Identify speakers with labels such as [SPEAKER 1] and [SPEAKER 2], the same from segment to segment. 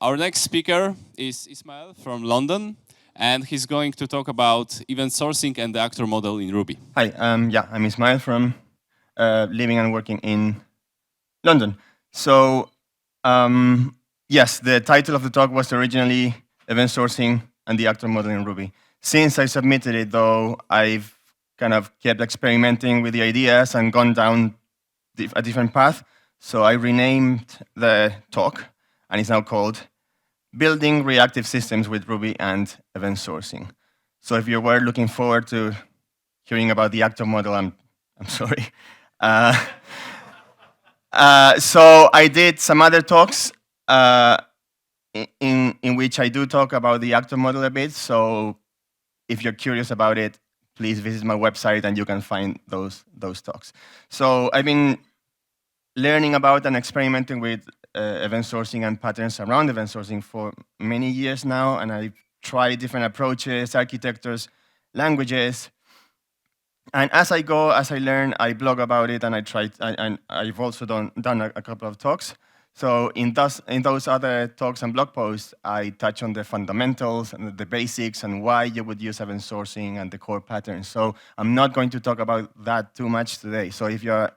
[SPEAKER 1] Our next speaker is Ismael from London, and he's going to talk about event sourcing and the actor model in Ruby.
[SPEAKER 2] Hi, I'm Ismael from living and working in London. So, yes, the title of the talk was originally Event Sourcing and the Actor Model in Ruby. Since I submitted it, though, I've kind of kept experimenting with the ideas and gone down a different path. So I renamed the talk, and it's now called Building Reactive Systems with Ruby and Event Sourcing. So if you were looking forward to hearing about the actor model, I'm sorry. So I did some other talks in which I do talk about the actor model a bit. So if you're curious about it, please visit my website and you can find those talks. So I've been learning about and experimenting with event sourcing and patterns around event sourcing for many years now, and I've tried different approaches, architectures, languages. And as I go, as I learn, I blog about it, and I've also done a couple of talks. So in those other talks and blog posts, I touch on the fundamentals and the basics and why you would use event sourcing and the core patterns. So I'm not going to talk about that too much today. So if you're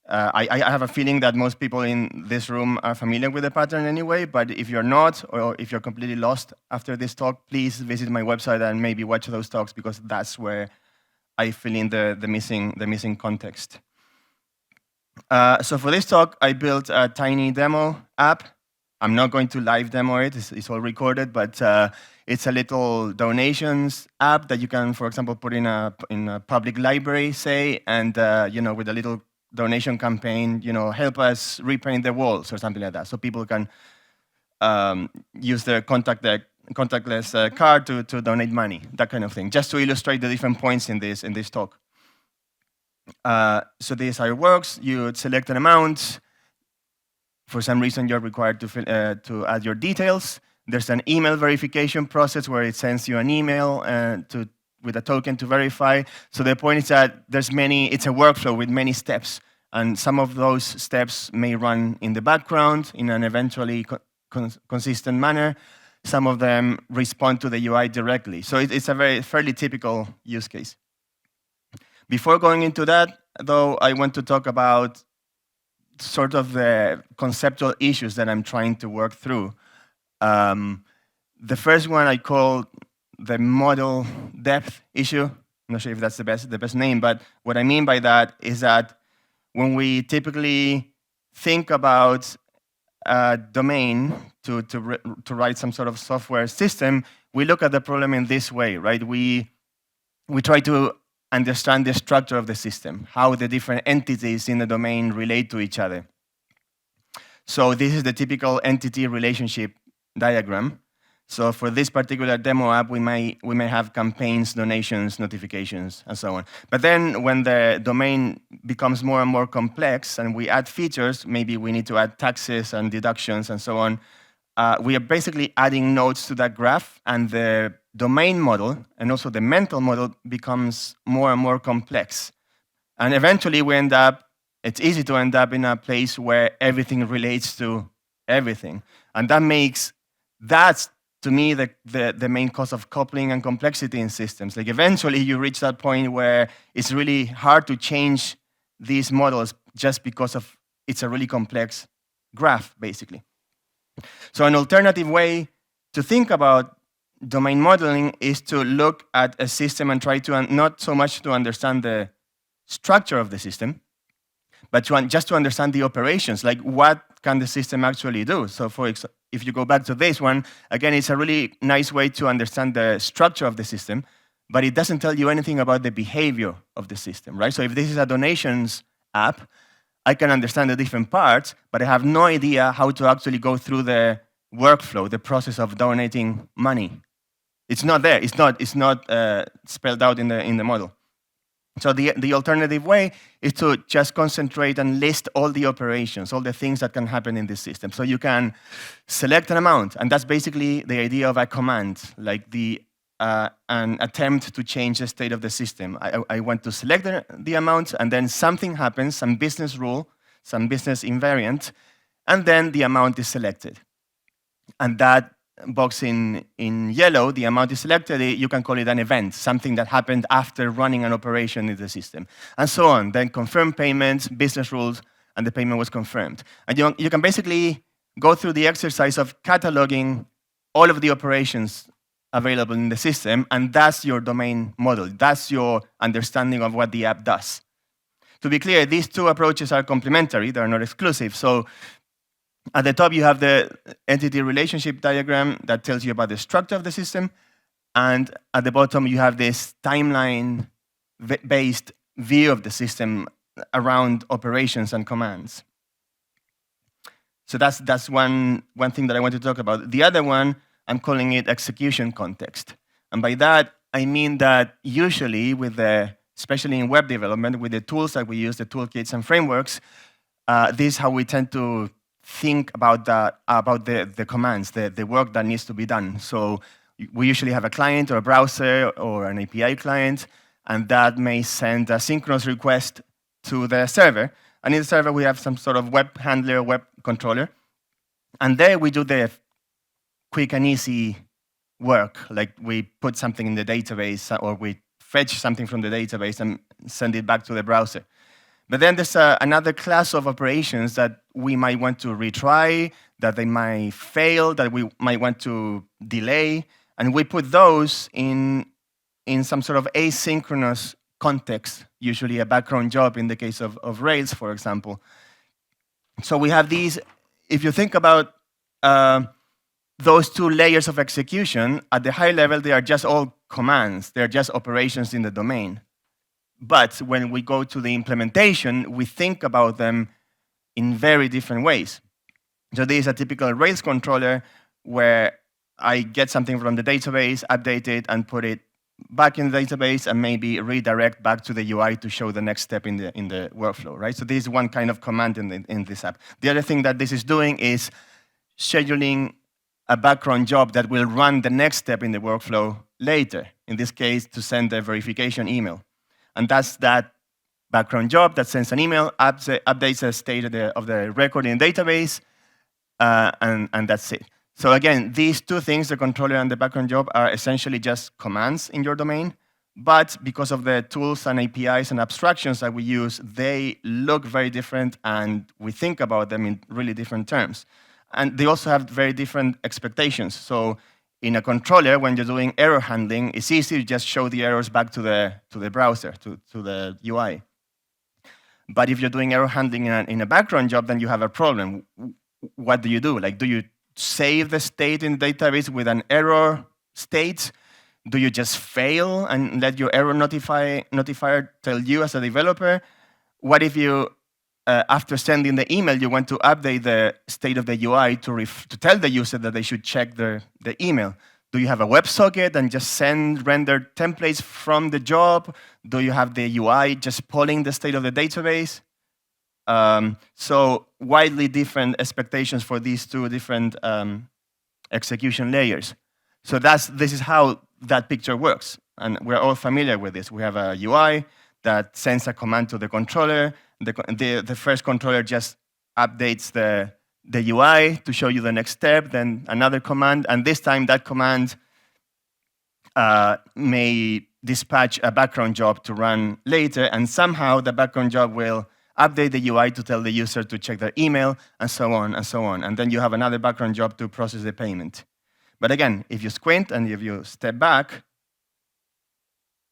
[SPEAKER 2] I have a feeling that most people in this room are familiar with the pattern anyway, but if you're not, or if you're completely lost after this talk, please visit my website and maybe watch those talks, because that's where I fill in the missing context. So for this talk, I built a tiny demo app. I'm not going to live demo it, it's all recorded, but it's a little donations app that you can, for example, put in a public library, say, and with a little donation campaign, help us repaint the walls or something like that. So people can use their contactless card to donate money, that kind of thing, just to illustrate the different points in this talk. So this is how it works. You select an amount. For some reason, you're required to add your details. There's an email verification process where it sends you an email with a token to verify. So the point is that it's a workflow with many steps, and some of those steps may run in the background in an eventually consistent manner. Some of them respond to the UI directly. So it's a fairly typical use case. Before going into that, though, I want to talk about sort of the conceptual issues that I'm trying to work through. The first one I call the model depth issue. I'm not sure if that's the best name, but what I mean by that is that when we typically think about a domain to write some sort of software system, we look at the problem in this way, right? We try to understand the structure of the system, how the different entities in the domain relate to each other. So this is the typical entity relationship diagram. So for this particular demo app, we may have campaigns, donations, notifications, and so on. But then when the domain becomes more and more complex and we add features, maybe we need to add taxes and deductions and so on, we are basically adding nodes to that graph, and the domain model and also the mental model becomes more and more complex. And eventually it's easy to end up in a place where everything relates to everything. And that's to me, the main cause of coupling and complexity in systems. Like eventually you reach that point where it's really hard to change these models just because it's a really complex graph, basically. So an alternative way to think about domain modeling is to look at a system and try to not so much to understand the structure of the system, but just to understand the operations, like what can the system actually do. So if you go back to this one, again, it's a really nice way to understand the structure of the system, but it doesn't tell you anything about the behavior of the system, right? So if this is a donations app, I can understand the different parts, but I have no idea how to actually go through the workflow, the process of donating money. It's not there. It's not spelled out in the model. So the alternative way is to just concentrate and list all the operations, all the things that can happen in this system. So you can select an amount, and that's basically the idea of a command, like an attempt to change the state of the system. I want to select the amount, and then something happens, some business rule, some business invariant, and then the amount is selected. And that box in yellow, the amount is selected, you can call it an event, something that happened after running an operation in the system, and so on. Then confirm payments, business rules, and the payment was confirmed. And you can basically go through the exercise of cataloging all of the operations available in the system, and that's your domain model. That's your understanding of what the app does. To be clear, these two approaches are complementary, they're not exclusive. So at the top, you have the entity relationship diagram that tells you about the structure of the system. And at the bottom, you have this timeline-based view of the system around operations and commands. So that's one thing that I want to talk about. The other one, I'm calling it execution context. And by that, I mean that usually, especially in web development, with the tools that we use, the toolkits and frameworks, this is how we tend to think about the commands, the work that needs to be done. So we usually have a client or a browser or an API client, and that may send a synchronous request to the server. And in the server, we have some sort of web handler, web controller. And there we do the quick and easy work, like we put something in the database, or we fetch something from the database and send it back to the browser. But then there's another class of operations that we might want to retry, that they might fail, that we might want to delay, and we put those in some sort of asynchronous context, usually a background job in the case of Rails, for example. So we have these, if you think about those two layers of execution, at the high level, they are just all commands. They're just operations in the domain. But when we go to the implementation, we think about them in very different ways. So this is a typical Rails controller where I get something from the database, update it, and put it back in the database, and maybe redirect back to the UI to show the next step in the workflow, right? So this is one kind of command in this app. The other thing that this is doing is scheduling a background job that will run the next step in the workflow later, in this case, to send the verification email. And that's that background job that sends an email, updates the state of the record in the database, and that's it. So again, these two things, the controller and the background job, are essentially just commands in your domain. But because of the tools and APIs and abstractions that we use, they look very different, and we think about them in really different terms. And they also have very different expectations. So in a controller, when you're doing error handling, it's easy to just show the errors back to the browser, to the UI. But if you're doing error handling in a background job, then you have a problem. What do you do? Like, do you save the state in the database with an error state? Do you just fail and let your error notifier tell you as a developer? What if you, after sending the email, you want to update the state of the UI to tell the user that they should check the email? Do you have a WebSocket and just send rendered templates from the job? Do you have the UI just polling the state of the database? So widely different expectations for these two different execution layers. So this is how that picture works. And we're all familiar with this. We have a UI that sends a command to the controller. The first controller just updates the UI to show you the next step, then another command, and this time that command may dispatch a background job to run later, and somehow the background job will update the UI to tell the user to check their email, and so on and so on. And then you have another background job to process the payment. But again, if you squint and if you step back,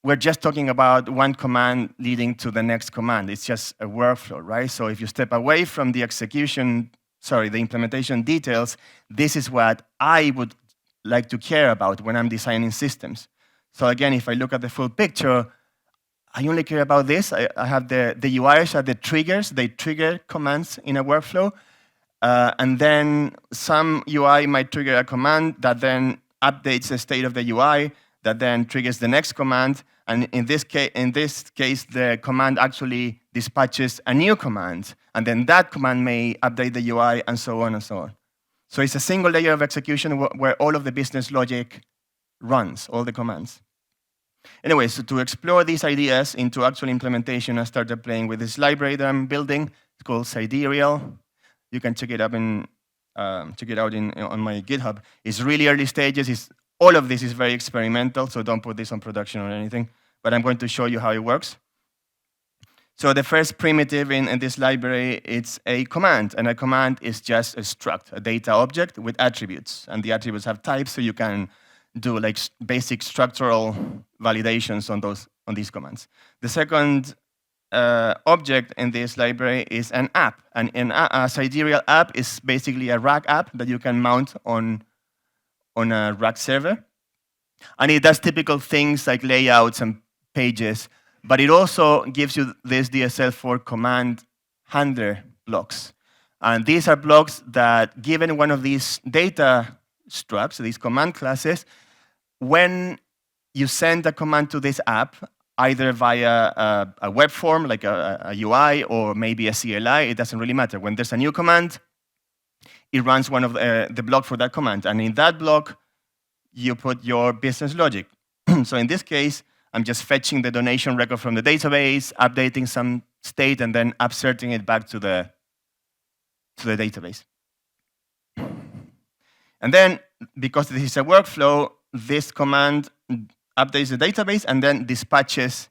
[SPEAKER 2] we're just talking about one command leading to the next command. It's just a workflow, right? So if you step away from the the implementation details, this is what I would like to care about when I'm designing systems. So again, if I look at the full picture, I only care about this. I have the UIs are the triggers. They trigger commands in a workflow. And then some UI might trigger a command that then updates the state of the UI, that then triggers the next command. And in this case, the command actually dispatches a new command. And then that command may update the UI, and so on and so on. So it's a single layer of execution where all of the business logic runs, all the commands. Anyway, so to explore these ideas into actual implementation, I started playing with this library that I'm building. It's called Sidereal. You can check it up in check it out on my GitHub. It's really early stages. All of this is very experimental, so don't put this on production or anything. But I'm going to show you how it works. So the first primitive in this library, it's a command. And a command is just a struct, a data object with attributes. And the attributes have types, so you can do like basic structural validations on these commands. The second object in this library is an app. And a Sidereal app is basically a rack app that you can mount on a rack server. And it does typical things like layouts and pages, but it also gives you this DSL for command handler blocks. And these are blocks that, given one of these data structs, these command classes, when you send a command to this app, either via a web form, like a UI, or maybe a CLI, it doesn't really matter. When there's a new command, it runs one of the block for that command. And in that block, you put your business logic. So in this case, I'm just fetching the donation record from the database, updating some state, and then upserting it back to the database. And then, because this is a workflow, this command updates the database and then dispatches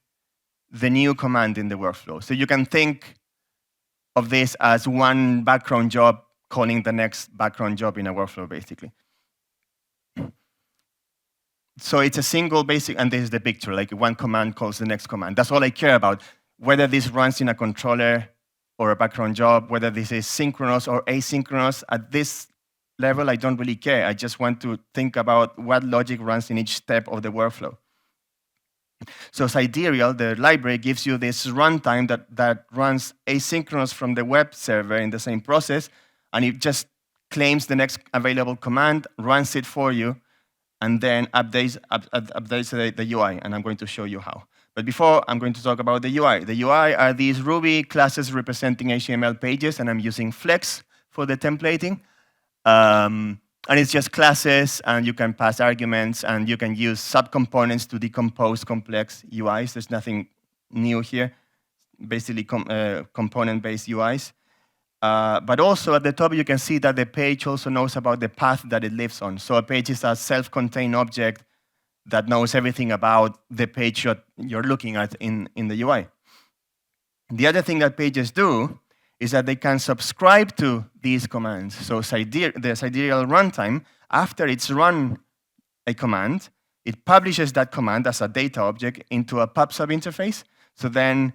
[SPEAKER 2] the new command in the workflow. So you can think of this as one background job calling the next background job in a workflow, basically. So it's a single basic, and this is the picture, like one command calls the next command. That's all I care about. Whether this runs in a controller or a background job, whether this is synchronous or asynchronous, at this level, I don't really care. I just want to think about what logic runs in each step of the workflow. So Sidereal, the library, gives you this runtime that runs asynchronous from the web server in the same process, and it just claims the next available command, runs it for you, and then updates the UI, and I'm going to show you how. But before, I'm going to talk about the UI. The UI are these Ruby classes representing HTML pages, and I'm using Flex for the templating. And it's just classes, and you can pass arguments, and you can use subcomponents to decompose complex UIs. There's nothing new here, basically component-based UIs. But also at the top, you can see that the page also knows about the path that it lives on. So a page is a self-contained object that knows everything about the page you're looking at in the UI. The other thing that pages do is that they can subscribe to these commands. So the Sidereal runtime, after it's run a command, it publishes that command as a data object into a pub/sub interface. So then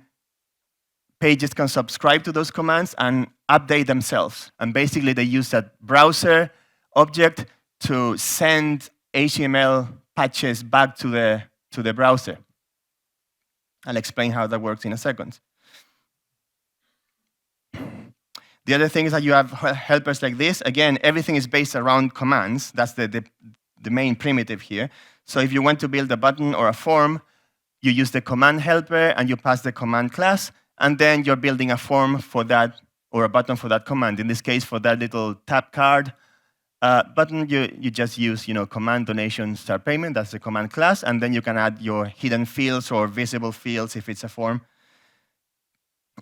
[SPEAKER 2] pages can subscribe to those commands and update themselves. And basically, they use that browser object to send HTML patches back to the browser. I'll explain how that works in a second. The other thing is that you have helpers like this. Again, everything is based around commands. That's the main primitive here. So if you want to build a button or a form, you use the command helper and you pass the command class, and then you're building a form for that or a button for that command. In this case, for that little tap card button, you just use command donation start payment. That's the command class, and then you can add your hidden fields or visible fields if it's a form.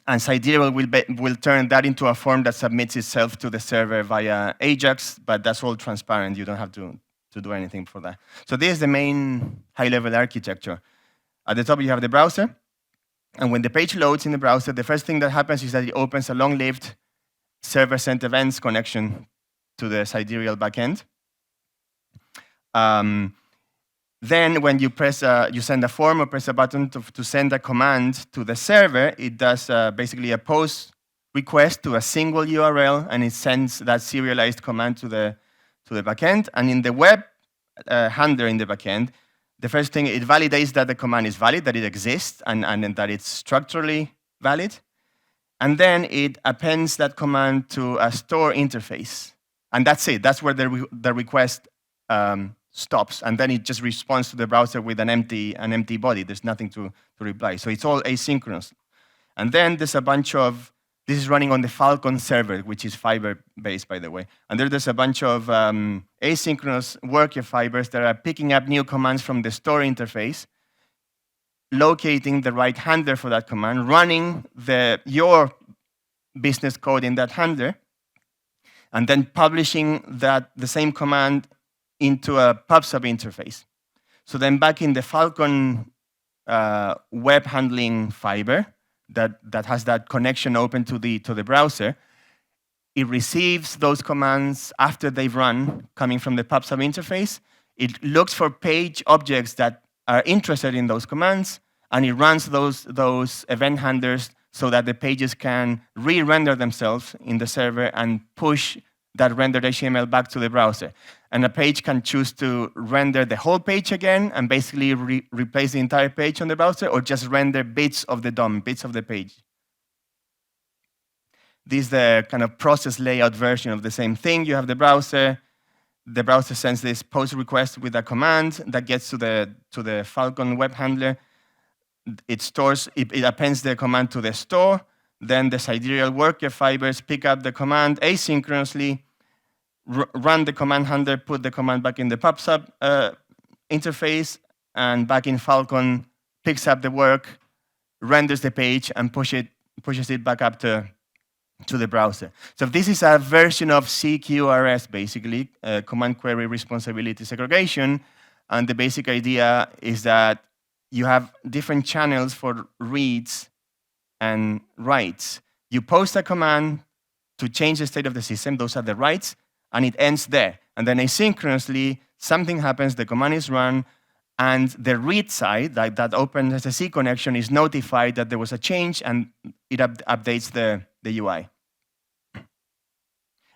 [SPEAKER 2] And Sidereal will turn that into a form that submits itself to the server via Ajax, but that's all transparent. You don't have to do anything for that. So this is the main high-level architecture. At the top, you have the browser. And when the page loads in the browser, the first thing that happens is that it opens a long-lived server-sent events connection to the Sidereal backend. Then when you send a form or press a button to send a command to the server, it does basically a post request to a single URL, and it sends that serialized command to the backend. And in the web handler in the backend, the first thing, it validates that the command is valid, that it exists, and that it's structurally valid. And then it appends that command to a store interface. And that's it. That's where the request stops, and then it just responds to the browser with an empty body. There's nothing to reply. So it's all asynchronous. And then there's a bunch of, this is running on the Falcon server, which is Fiber-based, by the way. And there's a bunch of asynchronous worker fibers that are picking up new commands from the store interface, locating the right handler for that command, running your business code in that handler, and then publishing the same command into a pub/sub interface. So then back in the Falcon web handling fiber that has that connection open to the browser, it receives those commands after they've run, coming from the pub/sub interface. It looks for page objects that are interested in those commands, and it runs those event handlers so that the pages can re-render themselves in the server and push that rendered HTML back to the browser. And a page can choose to render the whole page again and basically replace the entire page on the browser, or just render bits of the DOM, bits of the page. This is the kind of process layout version of the same thing. You have the browser. The browser sends this post request with a command that gets to the Falcon web handler. It appends the command to the store. Then the Sidereal worker fibers pick up the command asynchronously, run the command handler, put the command back in the pub/sub interface, and back in Falcon picks up the work, renders the page, and pushes it back up to the browser. So this is a version of CQRS, basically, command query responsibility segregation. And the basic idea is that you have different channels for reads and writes. You post a command to change the state of the system. Those are the writes, and it ends there. And then asynchronously, something happens, the command is run, and the read side, like that OpenSSE connection, is notified that there was a change, and it updates the UI.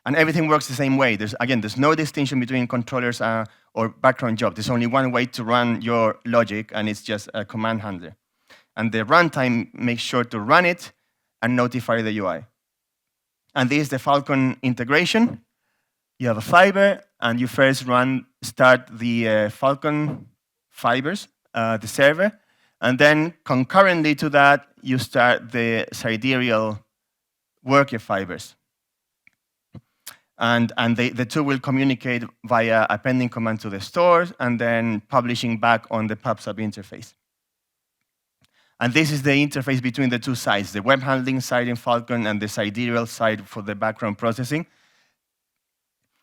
[SPEAKER 2] And everything works the same way. There's no distinction between controllers or background job. There's only one way to run your logic, and it's just a command handler. And the runtime makes sure to run it and notify the UI. And this is the Falcon integration. You have a fiber, and you first start the Falcon fibers, the server, and then concurrently to that, you start the Sidereal worker fibers. And the two will communicate via appending command to the store and then publishing back on the pub/sub interface. And this is the interface between the two sides, the web handling side in Falcon and the Sidereal side for the background processing.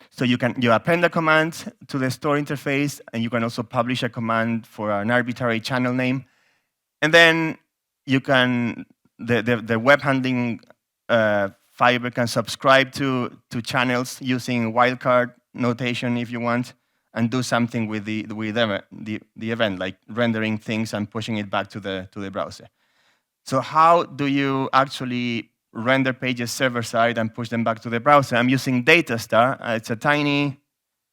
[SPEAKER 2] So you append a command to the store interface, and you can also publish a command for an arbitrary channel name. And then you can, the web handling fiber can subscribe to channels using wildcard notation if you want, and do something with the event, like rendering things and pushing it back to the browser. So how do you actually render pages server-side and push them back to the browser? I'm using DataStar. It's a tiny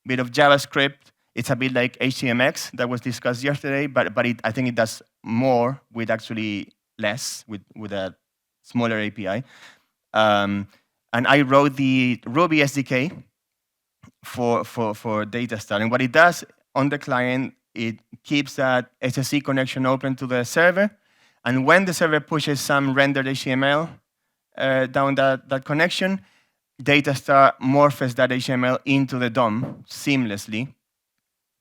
[SPEAKER 2] bit of JavaScript. It's a bit like HTMX that was discussed yesterday, but I think it does more with actually less, with a smaller API. And I wrote the Ruby SDK for DataStar. And what it does on the client, it keeps that SSE connection open to the server. And when the server pushes some rendered HTML down that connection, DataStar morphs that HTML into the DOM seamlessly.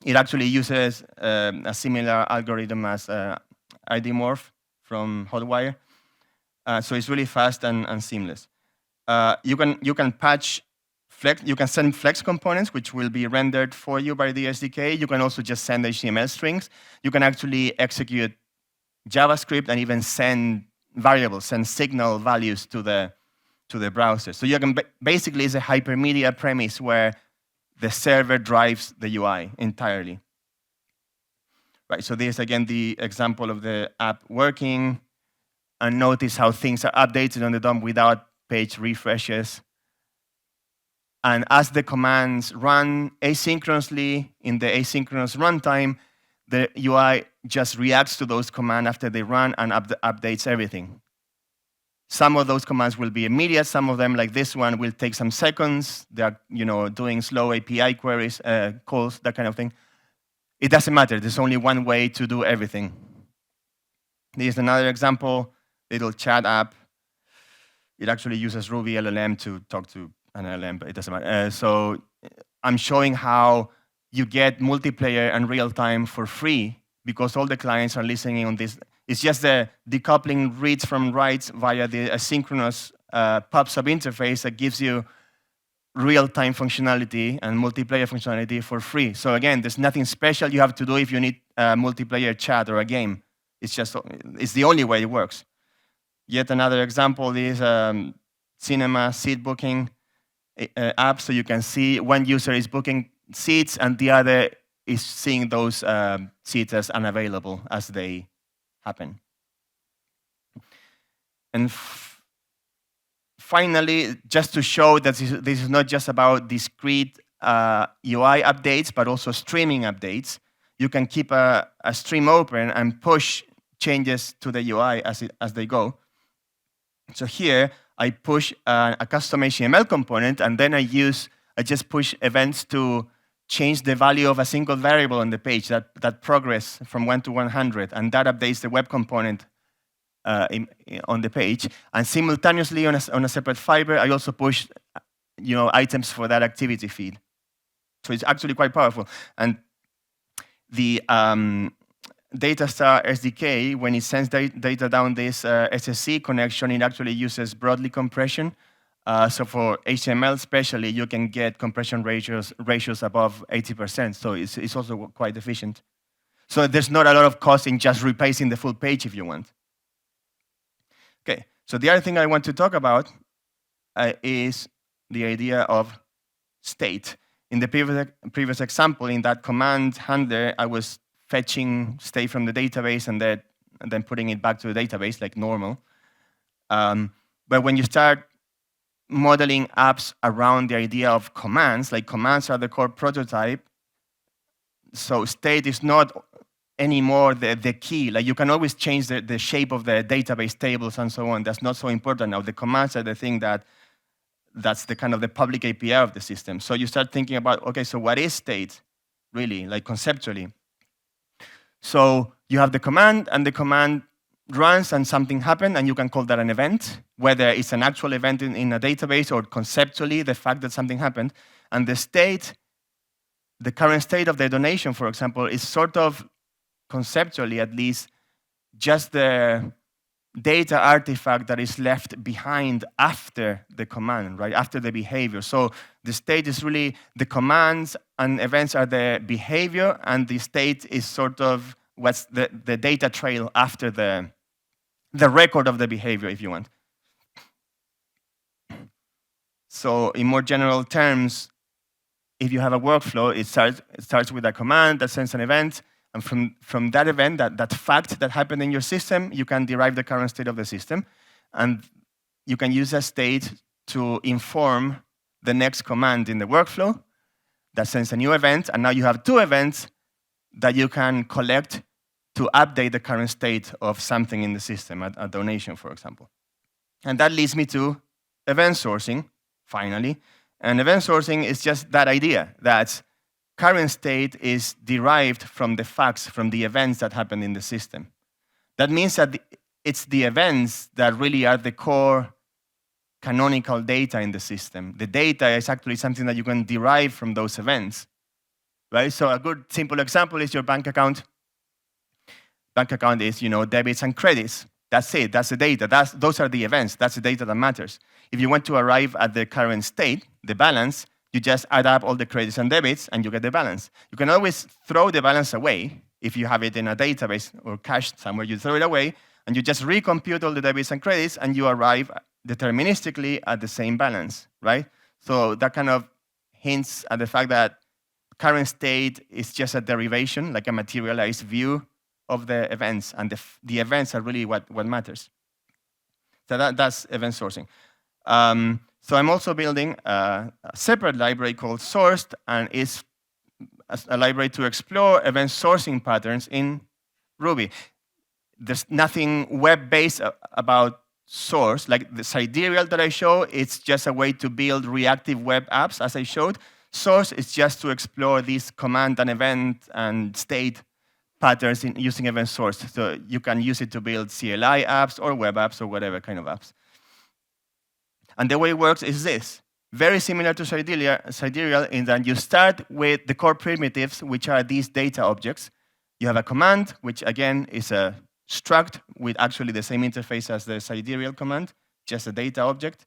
[SPEAKER 2] It actually uses a similar algorithm as IDMorph from Hotwire. So it's really fast and seamless. You can patch Flex. You can send Flex components, which will be rendered for you by the SDK. You can also just send HTML strings. You can actually execute JavaScript and even send variables, send signal values to the browser. So you can basically, it's a hypermedia premise where the server drives the UI entirely. Right. So this is again the example of the app working. And notice how things are updated on the DOM without page refreshes. And as the commands run asynchronously in the asynchronous runtime, the UI just reacts to those commands after they run and updates everything. Some of those commands will be immediate. Some of them, like this one, will take some seconds. They are, doing slow API queries, calls, that kind of thing. It doesn't matter. There's only one way to do everything. Here's another example, little chat app. It actually uses Ruby LLM to talk to an LLM, but it doesn't matter. So I'm showing how you get multiplayer and real-time for free because all the clients are listening on this. It's just the decoupling reads from writes via the asynchronous pub/sub interface that gives you real-time functionality and multiplayer functionality for free. So again, there's nothing special you have to do if you need a multiplayer chat or a game. It's the only way it works. Yet another example is cinema seat booking app, so you can see one user is booking seats and the other is seeing those seats as unavailable as they happen. And finally, just to show that this is not just about discrete UI updates, but also streaming updates, you can keep a stream open and push changes to the UI as they go. So here, I push a custom HTML component, and then I just push events to change the value of a single variable on the page, that progress from 1 to 100, and that updates the web component on the page. And simultaneously, on a separate fiber, I also push items for that activity feed. So it's actually quite powerful. And the DataStar SDK, when it sends data down this SSC connection, it actually uses broadly compression. So for HTML especially, you can get compression ratios above 80%. So it's also quite efficient. So there's not a lot of cost in just replacing the full page if you want. Okay, so the other thing I want to talk about is the idea of state. In the previous example, in that command handler, I was fetching state from the database and then putting it back to the database like normal. But when you start modeling apps around the idea of commands, like commands are the core prototype, so state is not anymore the key. Like you can always change the shape of the database tables and so on. That's not so important now. The commands are the thing that's the kind of the public API of the system. So you start thinking about, okay, so what is state really, like conceptually? So you have the command, and the command runs and something happened, and you can call that an event, whether it's an actual event in a database or conceptually the fact that something happened. And the state, the current state of the donation, for example, is sort of conceptually at least just the data artifact that is left behind after the command, right? After the behavior. So the state is really the commands and events are the behavior, and the state is sort of what's the data trail after the record of the behavior, if you want. So in more general terms, if you have a workflow, it starts with a command that sends an event, and from that event, that fact that happened in your system, you can derive the current state of the system. And you can use a state to inform the next command in the workflow that sends a new event. And now you have two events that you can collect to update the current state of something in the system, a donation, for example. And that leads me to event sourcing, finally. And event sourcing is just that idea that current state is derived from the facts, from the events that happen in the system. That means that it's the events that really are the core canonical data in the system. The data is actually something that you can derive from those events, right? So a good simple example is your bank account. Bank account is, debits and credits. That's it. That's the data. Those are the events. That's the data that matters. If you want to arrive at the current state, the balance, you just add up all the credits and debits, and you get the balance. You can always throw the balance away if you have it in a database or cached somewhere. You throw it away, and you just recompute all the debits and credits, and you arrive deterministically at the same balance, right? So that kind of hints at the fact that current state is just a derivation, like a materialized view of the events, and the events are really what matters. So that's event sourcing. So I'm also building a separate library called Sourced, and it's a library to explore event sourcing patterns in Ruby. There's nothing web-based about source. Like the Sidereal that I show, it's just a way to build reactive web apps, as I showed. Source is just to explore these command and event and state patterns using event source. So you can use it to build CLI apps or web apps or whatever kind of apps. And the way it works is this. Very similar to Sidereal in that you start with the core primitives, which are these data objects. You have a command, which again is a struct with actually the same interface as the Sidereal command, just a data object.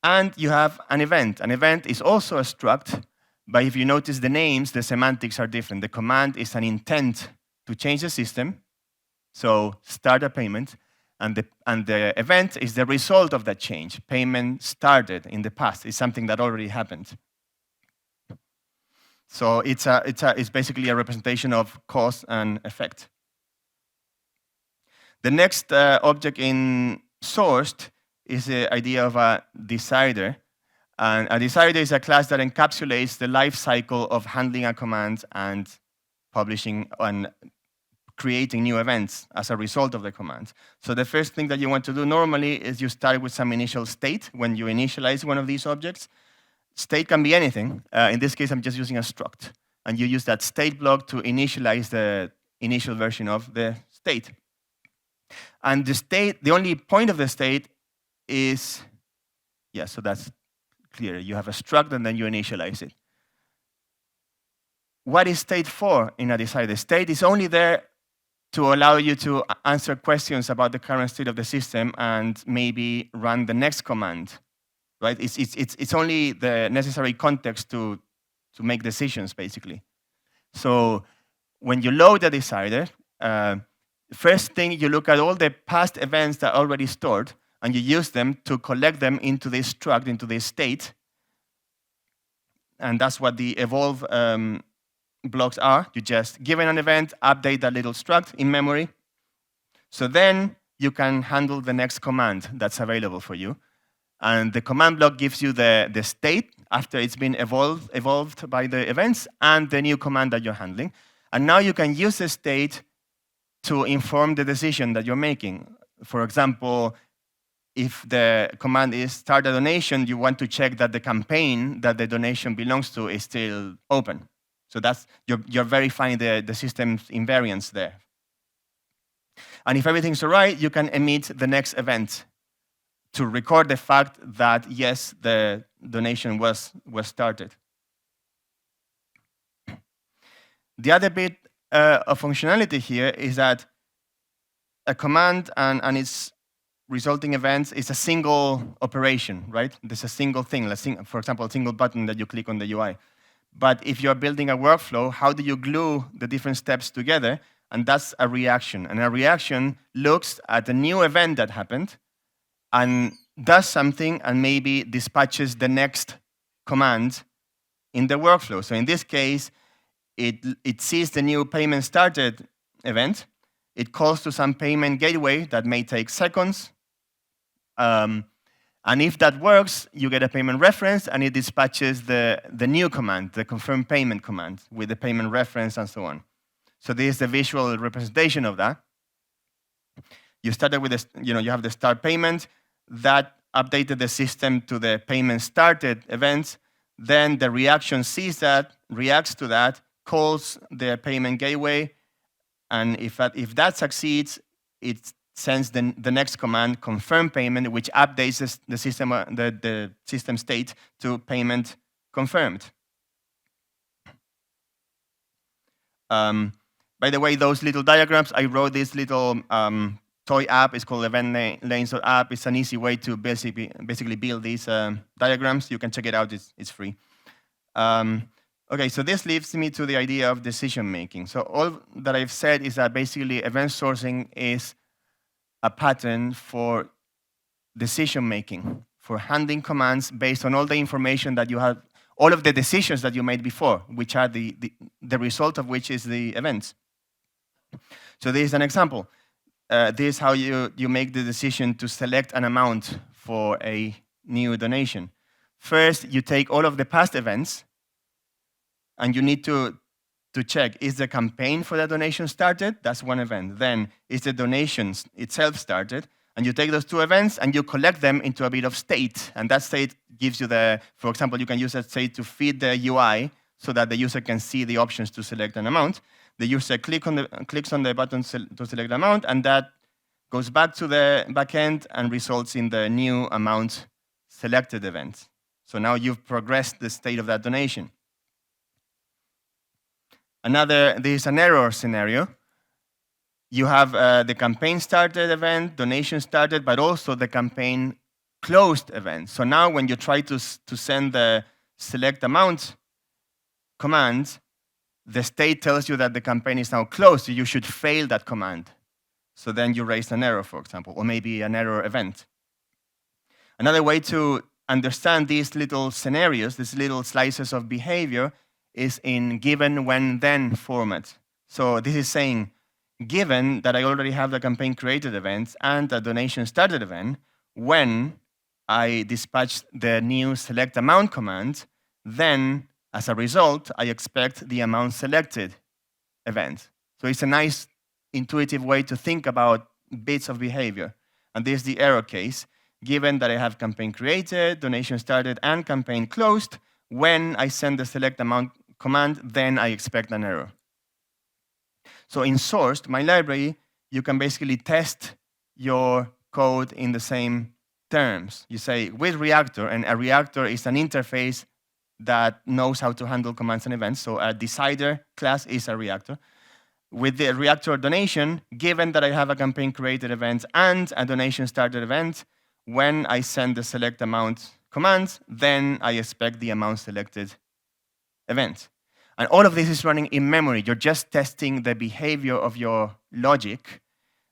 [SPEAKER 2] And you have an event. An event is also a struct, but if you notice the names, the semantics are different. The command is an intent to change the system, so start a payment, and the event is the result of that change. Payment started in the past. It's something that already happened. So it's basically a representation of cause and effect. The next object in sourced is the idea of a decider. And a decider is a class that encapsulates the life cycle of handling a command and publishing and creating new events as a result of the command. So the first thing that you want to do normally is you start with some initial state when you initialize one of these objects. State can be anything. In this case, I'm just using a struct. And you use that state block to initialize the initial version of the state. And the state, the only point of the state is, yeah, so that's clear. You have a struct and then you initialize it. What is state for in a decider? State is only there to allow you to answer questions about the current state of the system and maybe run the next command, right? It's only the necessary context to make decisions, basically. So when you load the decider, first thing, you look at all the past events that are already stored, and you use them to collect them into this struct, into this state. And that's what the evolve blocks are. You just give it an event, update that little struct in memory. So then you can handle the next command that's available for you. And the command block gives you the state after it's been evolved by the events and the new command that you're handling. And now you can use the state to inform the decision that you're making. For example, if the command is start a donation, you want to check that the campaign that the donation belongs to is still open. So that's you're verifying the system's invariance there. And if everything's all right, you can emit the next event to record the fact that, yes, the donation was started. The other bit of functionality here is that a command and its resulting events is a single operation, right? There's a single thing, for example, a single button that you click on the UI. But if you're building a workflow, how do you glue the different steps together? And that's a reaction. And a reaction looks at a new event that happened and does something and maybe dispatches the next command in the workflow. So in this case, it sees the new payment started event. It calls to some payment gateway that may take seconds. And if that works, you get a payment reference, and it dispatches the new command, the confirm payment command, with the payment reference and so on. So this is the visual representation of that. You started with this, you have the start payment that updated the system to the payment started event. Then the reaction sees that, reacts to that, calls the payment gateway, and if that succeeds, it sends the next command, confirm payment, which updates the system state to payment confirmed. By the way, those little diagrams, I wrote this little toy app. It's called Event Lanes app. It's an easy way to basically build these diagrams. You can check it out. It's free. Okay, so this leads me to the idea of decision making. So all that I've said is that basically event sourcing is a pattern for decision making, for handling commands based on all the information that you have, all of the decisions that you made before, which are the result of which is the events. So this is an example. This is how you make the decision to select an amount for a new donation. First, you take all of the past events, and you need to check, is the campaign for the donation started? That's one event. Then, is the donation itself started? And you take those two events and you collect them into a bit of state. And that state gives you for example, you can use that state to feed the UI so that the user can see the options to select an amount. The user clicks on the button to select the amount, and that goes back to the backend and results in the new amount selected event. So now you've progressed the state of that donation. This is an error scenario. You have the campaign started event, donation started, but also the campaign closed event. So now when you try to send the select amount command, the state tells you that the campaign is now closed, so you should fail that command. So then you raise an error, for example, or maybe an error event. Another way to understand these little scenarios, these little slices of behavior, is in given, when, then format. So this is saying, given that I already have the campaign created event and the donation started event, when I dispatch the new select amount command, then as a result, I expect the amount selected event. So it's a nice intuitive way to think about bits of behavior. And this is the error case. Given that I have campaign created, donation started, and campaign closed, when I send the select amount command, then I expect an error. So in sourced, my library, you can basically test your code in the same terms. You say with reactor, and a reactor is an interface that knows how to handle commands and events. So a decider class is a reactor. With the reactor donation, given that I have a campaign created event and a donation started event, when I send the select amount command, then I expect the amount selected event. And all of this is running in memory. You're just testing the behavior of your logic.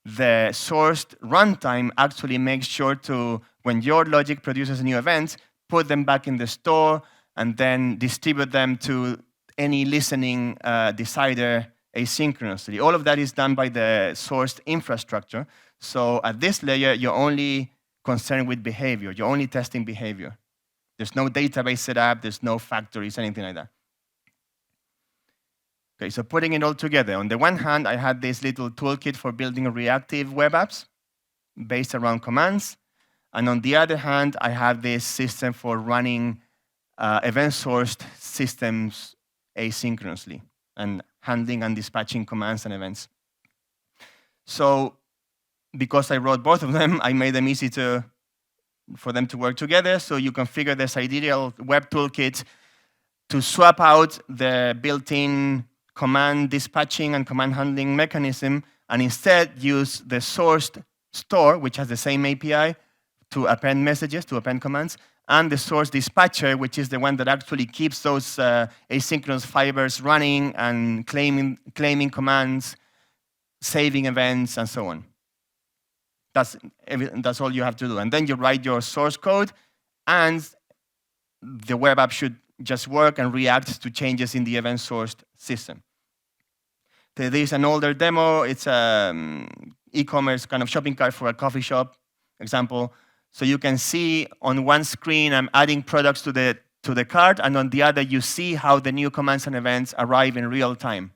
[SPEAKER 2] The sourced runtime actually makes sure to, when your logic produces a new event, put them back in the store and then distribute them to any listening decider asynchronously. All of that is done by the sourced infrastructure. So at this layer, you're only concerned with behavior. You're only testing behavior. There's no database set up. There's no factories, anything like that. Okay, so putting it all together. On the one hand, I had this little toolkit for building reactive web apps based around commands. And on the other hand, I have this system for running event-sourced systems asynchronously and handling and dispatching commands and events. So because I wrote both of them, I made them easy for them to work together. So you configure the Sidereal web toolkit to swap out the built-in command dispatching and command handling mechanism, and instead use the sourced store, which has the same API, to append messages, to append commands, and the source dispatcher, which is the one that actually keeps those asynchronous fibers running and claiming commands, saving events, and so on. That's all you have to do. And then you write your source code, and the web app should just work and react to changes in the event-sourced system. There's an older demo. It's an e-commerce kind of shopping cart for a coffee shop example. So you can see on one screen, I'm adding products to the cart, and on the other, you see how the new commands and events arrive in real time.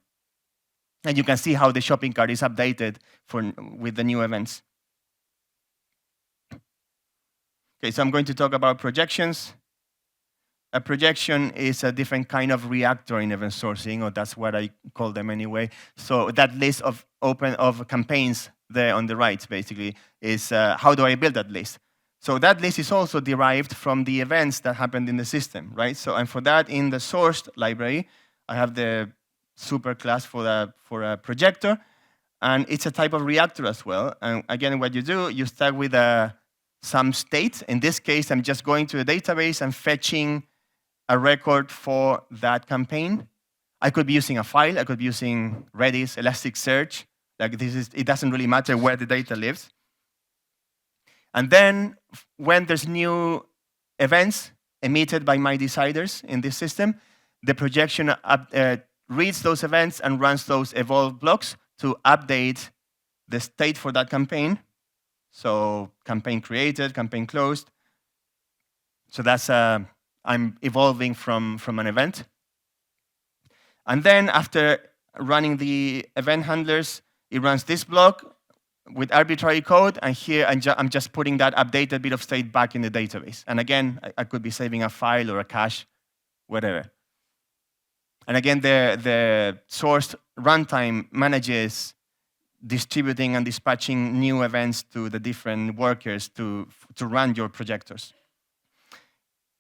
[SPEAKER 2] And you can see how the shopping cart is updated with the new events. Okay, so I'm going to talk about projections. A projection is a different kind of reactor in event sourcing, or that's what I call them anyway. So that list of campaigns there on the right, basically, is how do I build that list? So that list is also derived from the events that happened in the system, right? So, and for that, in the sourced library, I have the super class for a projector, and it's a type of reactor as well. And again, what you do, you start with some state. In this case, I'm just going to a database and fetching a record for that campaign. I could be using a file. I could be using Redis, Elasticsearch. It doesn't really matter where the data lives. And then when there's new events emitted by my deciders in this system, the projection reads those events and runs those evolve blocks to update the state for that campaign. So campaign created, campaign closed. So that's I'm evolving from an event. And then after running the event handlers, it runs this block with arbitrary code, and here I'm just putting that updated bit of state back in the database. And again, I could be saving a file or a cache, whatever. And again, the source runtime manages distributing and dispatching new events to the different workers to run your projectors.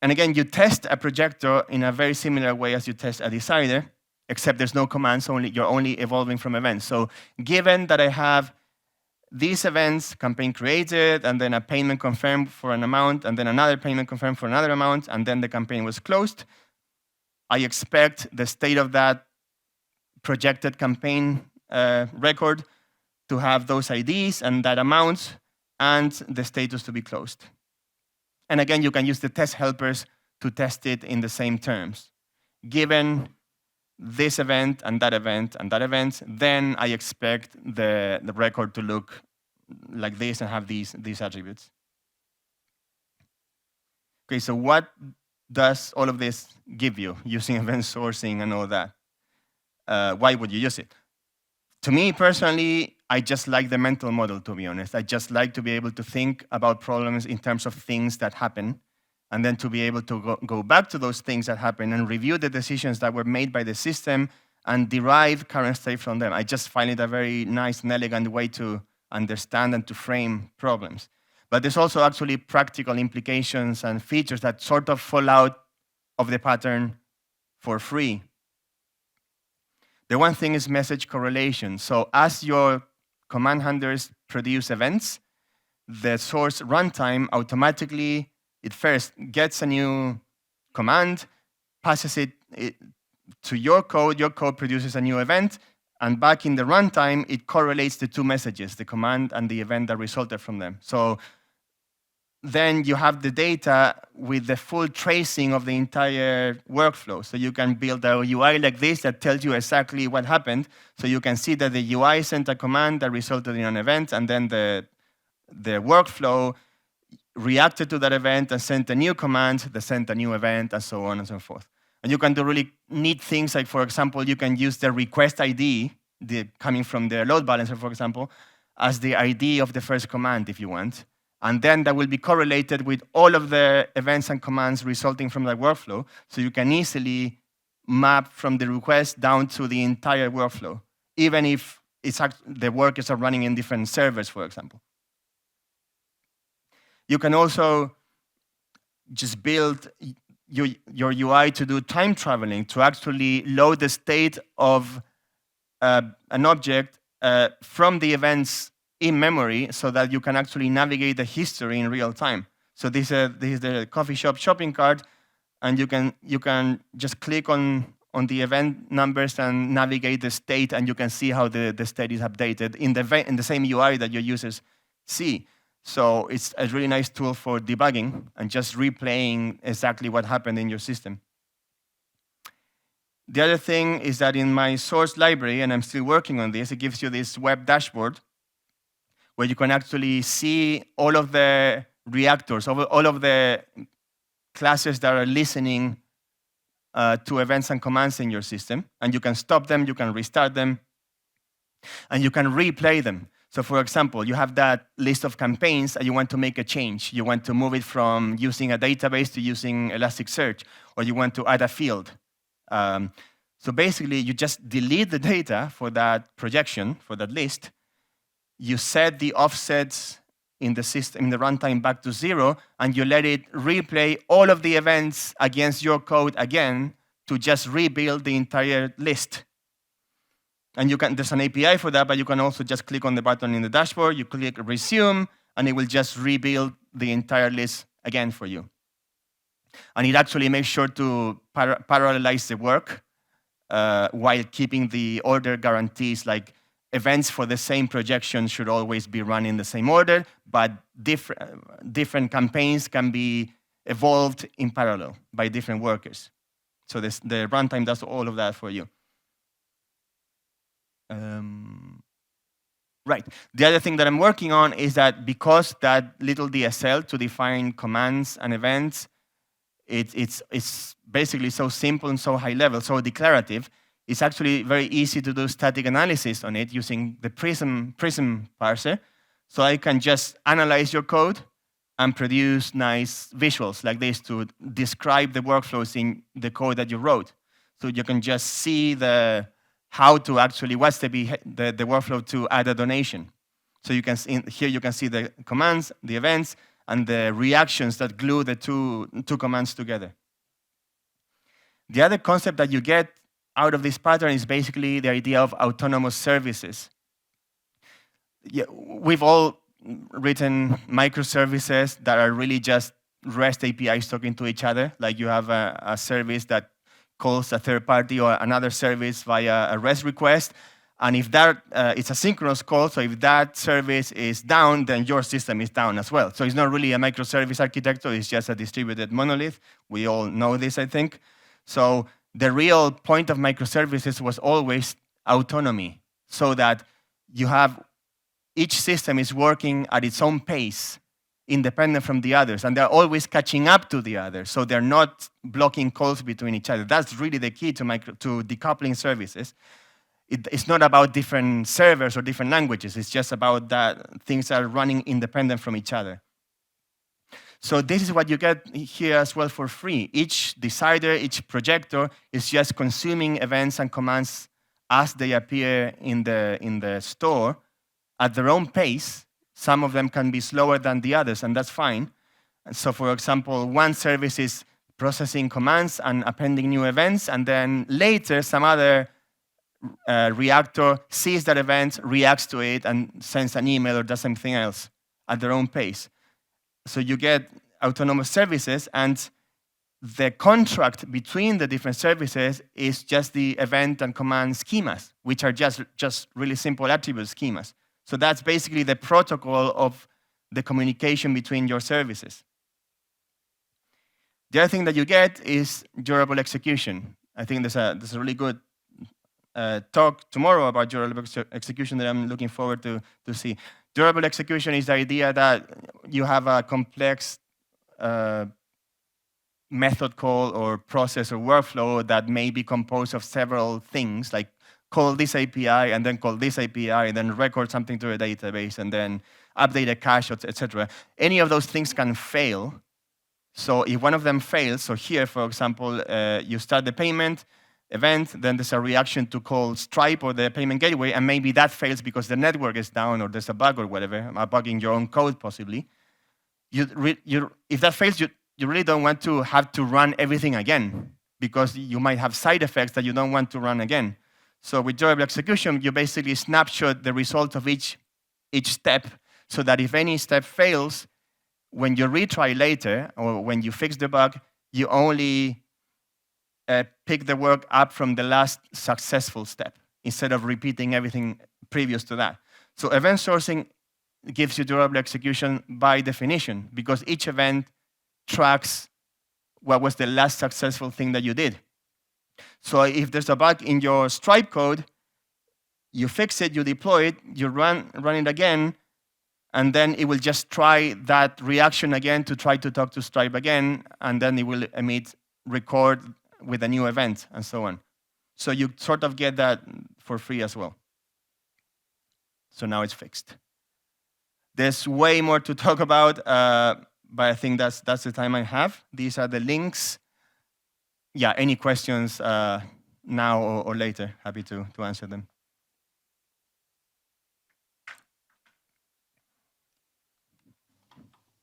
[SPEAKER 2] And again, you test a projector in a very similar way as you test a decider, except there's no commands, you're only evolving from events. So given that I have these events, campaign created, and then a payment confirmed for an amount, and then another payment confirmed for another amount, and then the campaign was closed. I expect the state of that projected campaign record to have those IDs and that amount, and the status to be closed. And again, you can use the test helpers to test it in the same terms. Given this event and that event and that event, then I expect the record to look like this and have these attributes. Okay, so what does all of this give you using event sourcing and all that? Why would you use it? To me personally, I just like the mental model, to be honest. I just like to be able to think about problems in terms of things that happen, and then to be able to go back to those things that happen and review the decisions that were made by the system and derive current state from them. I just find it a very nice and elegant way to understand and to frame problems. But there's also actually practical implications and features that sort of fall out of the pattern for free. The one thing is message correlation. So as your command handlers produce events, the source runtime automatically, it first gets a new command, passes it to your code produces a new event, and back in the runtime, it correlates the two messages, the command and the event that resulted from them. So then you have the data with the full tracing of the entire workflow. So you can build a UI like this that tells you exactly what happened. So you can see that the UI sent a command that resulted in an event, and then the workflow reacted to that event and sent a new command that sent a new event, and so on and so forth. And you can do really neat things like, for example, you can use the request ID, coming from the load balancer, for example, as the ID of the first command if you want. And then that will be correlated with all of the events and commands resulting from that workflow. So you can easily map from the request down to the entire workflow, even if the workers are running in different servers, for example. You can also just build your UI to do time traveling, to actually load the state of an object from the events in memory so that you can actually navigate the history in real time. So this is the coffee shop shopping cart, and you can just click on the event numbers and navigate the state, and you can see how the state is updated in the same UI that your users see. So it's a really nice tool for debugging and just replaying exactly what happened in your system. The other thing is that in my source library, and I'm still working on this, it gives you this web dashboard where you can actually see all of the reactors, all of the classes that are listening to events and commands in your system. And you can stop them, you can restart them, and you can replay them. So for example, you have that list of campaigns and you want to make a change. You want to move it from using a database to using Elasticsearch, or you want to add a field. So basically, you just delete the data for that projection, for that list. You set the offsets in the system, in the runtime, back to 0, and you let it replay all of the events against your code again to just rebuild the entire list. And there's an API for that, but you can also just click on the button in the dashboard, you click resume, and it will just rebuild the entire list again for you. And it actually makes sure to parallelize the work while keeping the order guarantees, like events for the same projection should always be run in the same order, but different campaigns can be evolved in parallel by different workers. So the runtime does all of that for you. Right. The other thing that I'm working on is that because that little DSL to define commands and events, it's basically so simple and so high level, so declarative, it's actually very easy to do static analysis on it using the Prism parser. So I can just analyze your code and produce nice visuals like this to describe the workflows in the code that you wrote. So you can just see what's the workflow to add a donation. So you can see, here you can see the commands, the events, and the reactions that glue the two commands together. The other concept that you get out of this pattern is basically the idea of autonomous services. Yeah, we've all written microservices that are really just REST APIs talking to each other. Like you have a service that calls a third party or another service via a REST request. And if that, it's a synchronous call, so if that service is down, then your system is down as well. So it's not really a microservice architecture, it's just a distributed monolith. We all know this, I think. So the real point of microservices was always autonomy, so that you have each system is working at its own pace, independent from the others, and they're always catching up to the others, so they're not blocking calls between each other. That's really the key to decoupling services. It's not about different servers or different languages. It's just about that things are running independent from each other. So this is what you get here as well for free. Each decider, each projector is just consuming events and commands as they appear in the store at their own pace. Some of them can be slower than the others, and that's fine. And so for example, one service is processing commands and appending new events, and then later some other reactor sees that event, reacts to it, and sends an email or does something else at their own pace. So you get autonomous services, and the contract between the different services is just the event and command schemas, which are just really simple attribute schemas. So that's basically the protocol of the communication between your services. The other thing that you get is durable execution. I think there's a really good talk tomorrow about durable execution that I'm looking forward to see. Durable execution is the idea that you have a complex method call or process or workflow that may be composed of several things, like call this API and then call this API and then record something to a database and then update a cache, etc. Any of those things can fail. So if one of them fails, so here, for example, you start the payment event, then there's a reaction to call Stripe or the payment gateway, and maybe that fails because the network is down or there's a bug or whatever, a bug in your own code possibly. If that fails, you really don't want to have to run everything again, because you might have side effects that you don't want to run again. So with durable execution, you basically snapshot the result of each step, so that if any step fails, when you retry later or when you fix the bug, you only pick the work up from the last successful step instead of repeating everything previous to that. So event sourcing gives you durable execution by definition, because each event tracks what was the last successful thing that you did. So if there's a bug in your Stripe code, you fix it, you deploy it, you run it again, and then it will just try that reaction again to try to talk to Stripe again, and then it will record with a new event, and so on. So you sort of get that for free as well. So now it's fixed. There's way more to talk about, but I think that's the time I have. These are the links. Yeah, any questions now or later? Happy to answer them.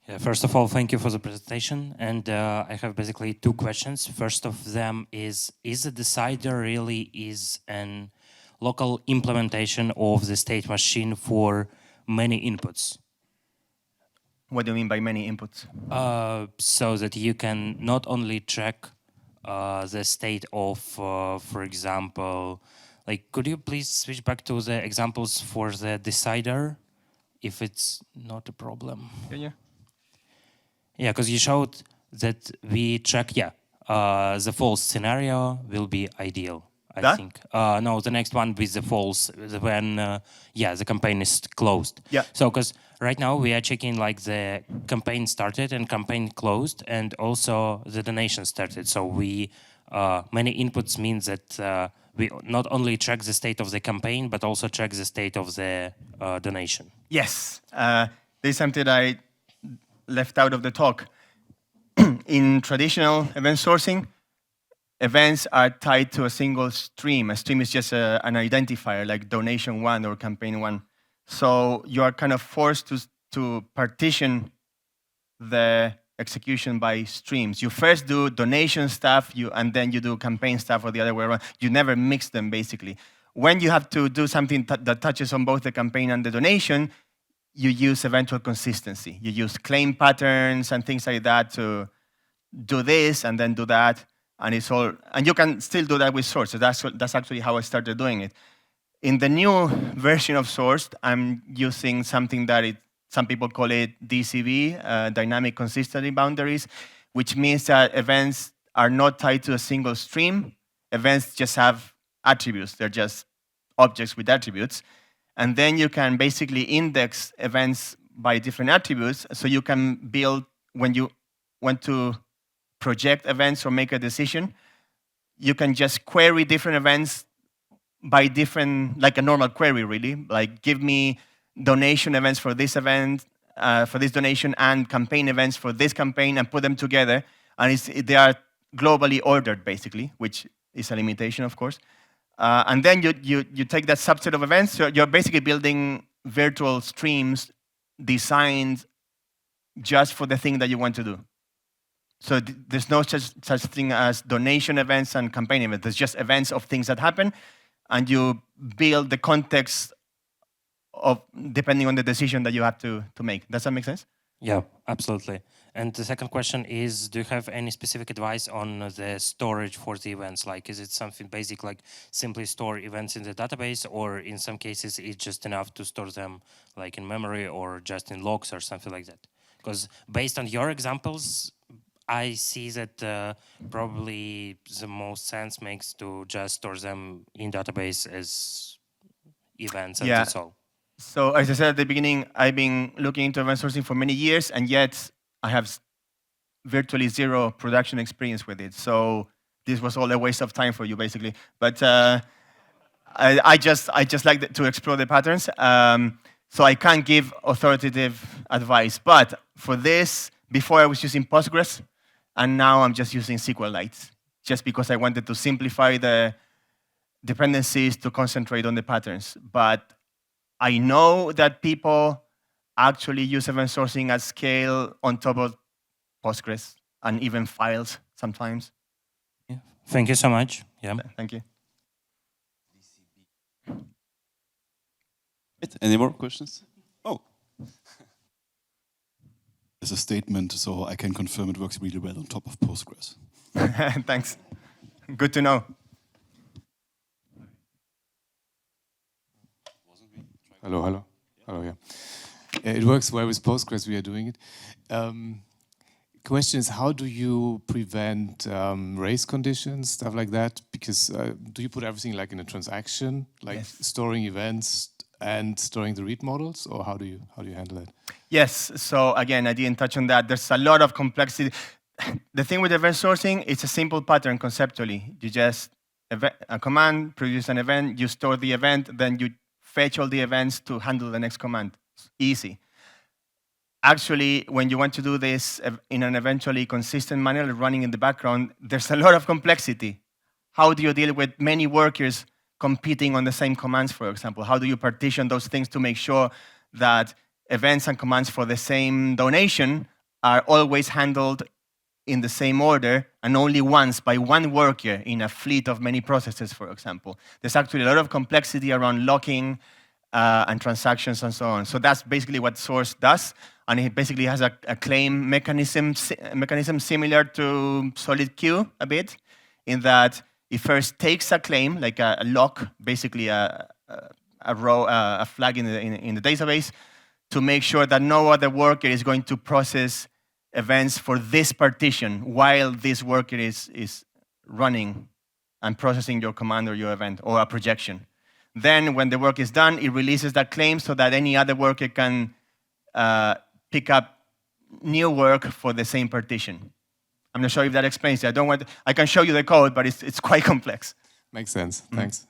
[SPEAKER 3] Yeah, first of all, thank you for the presentation. And I have basically two questions. First of them is the decider really is an local implementation of the state machine for many inputs?
[SPEAKER 2] What do you mean by many inputs?
[SPEAKER 3] So that you can not only track the state of, for example, like, could you please switch back to the examples for the decider, if it's not a problem?
[SPEAKER 2] Yeah.
[SPEAKER 3] Yeah, because you showed that we track, the false scenario will be ideal, I think. No, the next one with the false, when, the campaign is closed.
[SPEAKER 2] Yeah.
[SPEAKER 3] So, because right now we are checking like the campaign started and campaign closed, and also the donation started. So we, many inputs means that we not only track the state of the campaign, but also track the state of the donation.
[SPEAKER 2] Yes, this is something I left out of the talk. In traditional event sourcing, events are tied to a single stream. A stream is just an identifier, like donation 1 or campaign 1. So you are kind of forced to partition the execution by streams. You first do donation stuff, and then you do campaign stuff, or the other way around. You never mix them, basically. when you have to do something that touches on both the campaign and the donation, you use eventual consistency. You use claim patterns and things like that to do this and then do that, and it's all. And you can still do that with Source. So that's actually how I started doing it. In the new version of Source, I'm using something that some people call it DCB, Dynamic Consistency Boundaries, which means that events are not tied to a single stream. Events just have attributes. They're just objects with attributes. And then you can basically index events by different attributes. So you can build, when you want to project events or make a decision, you can just query different events by different, like a normal query, really. Like, give me donation events for this event, for this donation, and campaign events for this campaign, and put them together. And they are globally ordered, basically, which is a limitation, of course. And then you take that subset of events. So you're basically building virtual streams designed just for the thing that you want to do. So there's no such thing as donation events and campaign events. There's just events of things that happen, and you build the context of depending on the decision that you have to make. Does that make sense?
[SPEAKER 3] Yeah, absolutely. And the second question is, do you have any specific advice on the storage for the events? Like, is it something basic, like simply store events in the database, or in some cases it's just enough to store them like in memory or just in logs or something like that? Because based on your examples, I see that probably the most sense makes to just store them in database as events, and that's all.
[SPEAKER 2] So as I said at the beginning, I've been looking into event sourcing for many years, and yet I have virtually zero production experience with it. So this was all a waste of time for you, basically. But I just like to explore the patterns. So I can't give authoritative advice. But for this, before I was using Postgres, and now I'm just using SQLite, just because I wanted to simplify the dependencies to concentrate on the patterns. But I know that people actually use event sourcing at scale on top of Postgres and even files sometimes.
[SPEAKER 3] Yeah. Thank you so much. Yeah.
[SPEAKER 2] Thank you.
[SPEAKER 1] Any more questions? Oh.
[SPEAKER 4] As a statement, so I can confirm it works really well on top of Postgres.
[SPEAKER 2] Thanks. Good to know.
[SPEAKER 5] Hello. Yeah. It works well with Postgres. We are doing it. Question is, how do you prevent race conditions, stuff like that? Because do you put everything like in a transaction, like storing events and storing the read models, or how do you handle that?
[SPEAKER 2] Yes. So again, I didn't touch on that. There's a lot of complexity. The thing with event sourcing, it's a simple pattern conceptually. You just a command, produce an event, you store the event, then you fetch all the events to handle the next command. It's easy. Actually, when you want to do this in an eventually consistent manner running in the background, there's a lot of complexity. How do you deal with many workers competing on the same commands, for example? How do you partition those things to make sure that events and commands for the same donation are always handled in the same order and only once by one worker in a fleet of many processes, for example? There's actually a lot of complexity around locking and transactions and so on. So that's basically what Source does. And it basically has a claim mechanism similar to solid queue a bit, in that it first takes a claim, like a lock, basically a row, a flag in the database, to make sure that no other worker is going to process events for this partition while this worker is running and processing your command or your event or a projection. Then when the work is done, it releases that claim so that any other worker can pick up new work for the same partition. I'm not sure if that explains it. I can show you the code, but it's quite complex.
[SPEAKER 5] Makes sense. Thanks.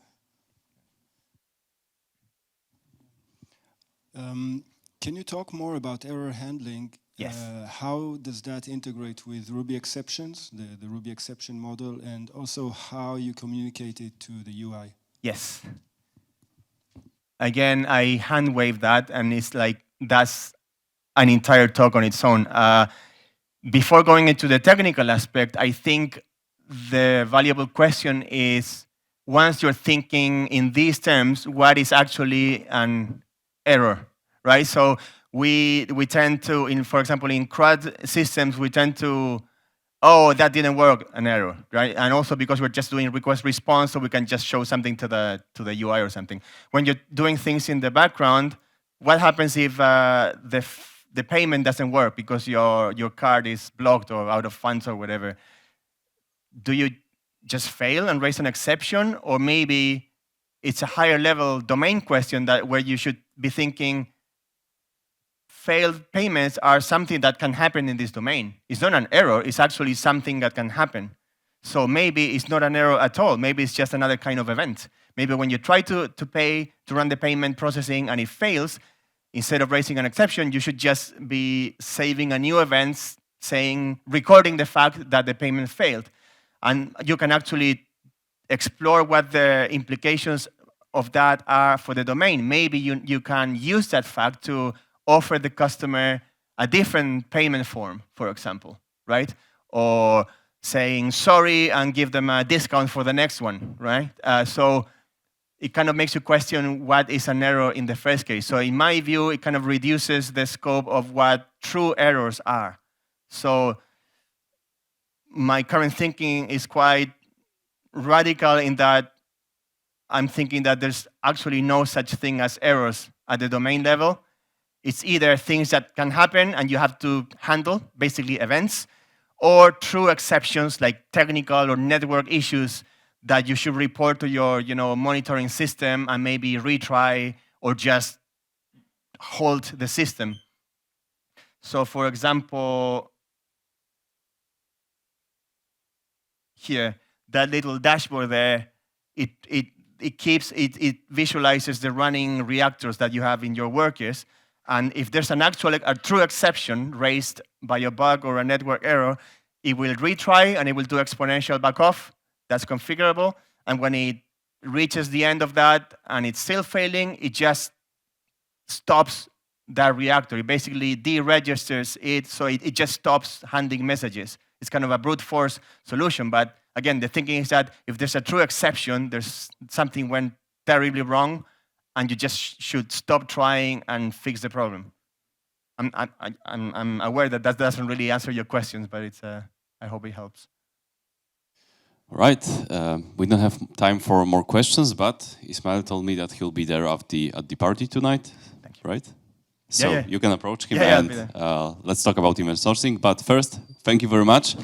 [SPEAKER 6] Can you talk more about error handling?
[SPEAKER 2] Yes.
[SPEAKER 6] How does that integrate with Ruby exceptions, the Ruby exception model, and also how you communicate it to the UI?
[SPEAKER 2] Yes. Again, I hand wave that, and it's like that's an entire talk on its own. Before going into the technical aspect, I think the valuable question is, once you're thinking in these terms, what is actually an error, right? So we tend to, for example, in CRUD systems, we tend to, oh, that didn't work, an error, right? And also because we're just doing request response, so we can just show something to the UI or something. When you're doing things in the background, what happens if the payment doesn't work because your card is blocked or out of funds or whatever? Do you just fail and raise an exception, or maybe it's a higher level domain question where you should be thinking failed payments are something that can happen in this domain. It's not an error, it's actually something that can happen. So maybe it's not an error at all, maybe it's just another kind of event. Maybe when you try to run the payment processing and it fails, instead of raising an exception, you should just be saving a new event recording the fact that the payment failed. And you can actually explore what the implications of that are for the domain. Maybe you can use that fact to offer the customer a different payment form, for example, right? Or saying sorry and give them a discount for the next one, right? So it kind of makes you question what is an error in the first case. So in my view, it kind of reduces the scope of what true errors are. So my current thinking is quite radical in that I'm thinking that there's actually no such thing as errors at the domain level. It's either things that can happen and you have to handle, basically events, or true exceptions like technical or network issues that you should report to your monitoring system and maybe retry or just halt the system. So for example, here, that little dashboard there, it visualizes the running reactors that you have in your workers. And if there's a true exception raised by a bug or a network error, it will retry and it will do exponential backoff. That's configurable. And when it reaches the end of that and it's still failing, it just stops that reactor. It basically deregisters it, so it just stops handing messages. It's kind of a brute force solution. But again, the thinking is that if there's a true exception, there's something went terribly wrong, and you just should stop trying and fix the problem. I'm aware that doesn't really answer your questions, but I hope it helps.
[SPEAKER 1] All right, we don't have time for more questions, but Ismael told me that he'll be there at the party tonight, right? So
[SPEAKER 2] yeah.
[SPEAKER 1] you can approach him
[SPEAKER 2] Yeah,
[SPEAKER 1] and let's talk about event sourcing. But first, thank you very much.